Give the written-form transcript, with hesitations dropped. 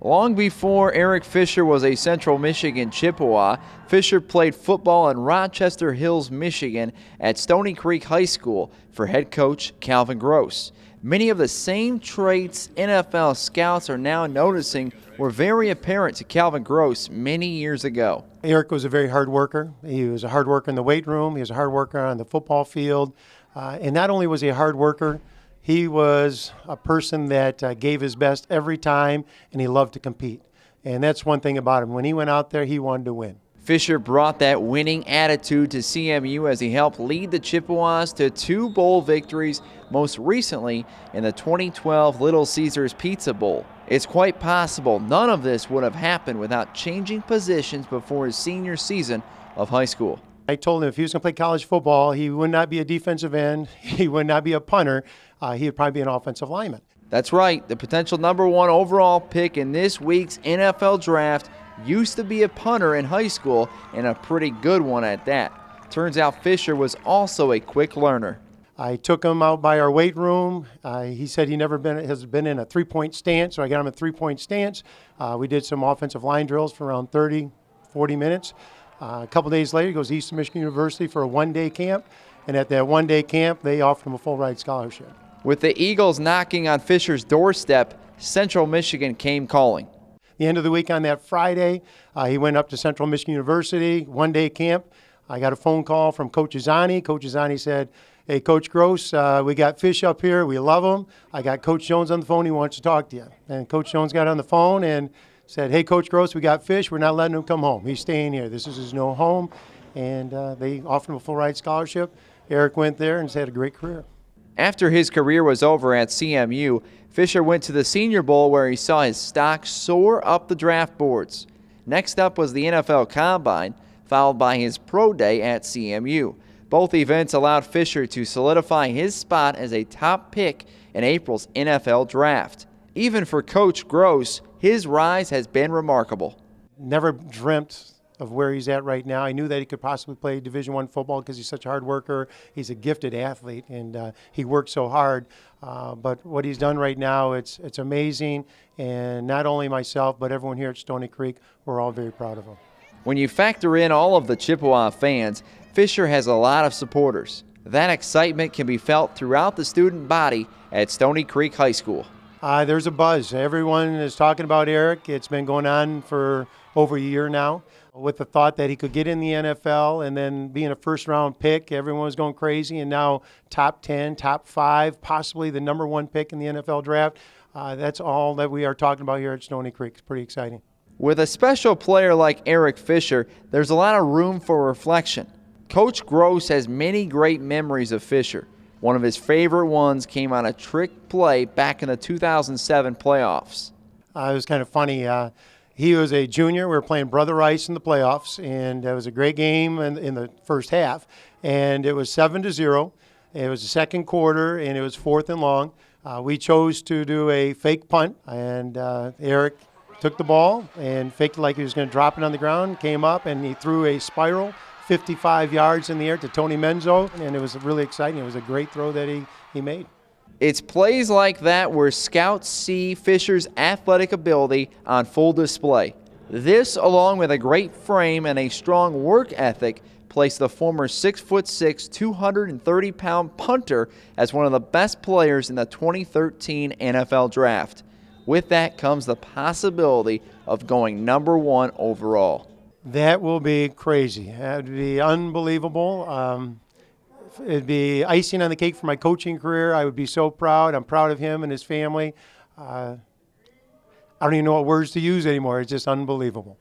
Long before Eric Fisher was a Central Michigan Chippewa, Fisher played football in Rochester Hills, Michigan at Stony Creek High School for head coach Calvin Gross. Many of the same traits NFL scouts are now noticing were very apparent to Calvin Gross many years ago. Eric was a very hard worker. He was a hard worker in the weight room. He was a hard worker on the football field. And not only was he a hard worker, he was a person that gave his best every time, and he loved to compete. And that's one thing about him. When he went out there, he wanted to win. Fisher brought that winning attitude to CMU as he helped lead the Chippewas to 2 bowl victories, most recently in the 2012 Little Caesars Pizza Bowl. It's quite possible none of this would have happened without changing positions before his senior season of high school. I told him if he was going to play college football, he would not be a defensive end, he would not be a punter, he would probably be an offensive lineman. That's right, the potential #1 overall pick in this week's NFL draft used to be a punter in high school, and a pretty good one at that. Turns out Fisher was also a quick learner. I took him out by our weight room. He said he never has been in a three-point stance, so I got him a three-point stance. We did some offensive line drills for around 30, 40 minutes. A couple days later, he goes to Eastern Michigan University for a one-day camp, and at that one-day camp, they offered him a full-ride scholarship. With the Eagles knocking on Fisher's doorstep, Central Michigan came calling. The end of the week on that Friday, he went up to Central Michigan University, one-day camp. I got a phone call from Coach Azzanni. Coach Azzanni said, "Hey, Coach Gross, we got Fish up here. We love him. I got Coach Jones on the phone. He wants to talk to you." And Coach Jones got on the phone and said, "Hey, Coach Gross, we got Fish. We're not letting him come home. He's staying here. This is his new home." And they offered him a full-ride scholarship. Eric went there and had a great career. After his career was over at CMU, Fisher went to the Senior Bowl where he saw his stock soar up the draft boards. Next up was the NFL Combine, followed by his pro day at CMU. Both events allowed Fisher to solidify his spot as a top pick in April's NFL Draft. Even for Coach Gross, his rise has been remarkable. Never dreamt of where he's at right now. I knew that he could possibly play Division I football because he's such a hard worker. He's a gifted athlete, and he works so hard. But what he's done right now, it's amazing. And not only myself, but everyone here at Stony Creek, we're all very proud of him. When you factor in all of the Chippewa fans, Fisher has a lot of supporters. That excitement can be felt throughout the student body at Stony Creek High School. There's a buzz. Everyone is talking about Eric. It's been going on for over a year now. With the thought that he could get in the NFL and then being a first-round pick, everyone was going crazy, and now top 10, top 5, possibly the #1 pick in the NFL draft. That's all that we are talking about here at Stony Creek. It's pretty exciting. With a special player like Eric Fisher, there's a lot of room for reflection. Coach Gross has many great memories of Fisher. One of his favorite ones came on a trick play back in the 2007 playoffs. It was kind of funny. He was a junior. We were playing Brother Rice in the playoffs, and it was a great game in the first half. And it was 7-0. It was the second quarter, and it was 4th and long. We chose to do a fake punt, and Eric took the ball and faked it like he was going to drop it on the ground, came up, and he threw a spiral 55 yards in the air to Tony Menzo, and it was really exciting. It was a great throw that he made. It's plays like that where scouts see Fisher's athletic ability on full display. This, along with a great frame and a strong work ethic, placed the former 6'6", 230-pound punter as one of the best players in the 2013 NFL Draft. With that comes the possibility of going #1 overall. That will be crazy. That would be unbelievable. It'd be icing on the cake for my coaching career. I would be so proud. I'm proud of him and his family. I don't even know what words to use anymore. It's just unbelievable.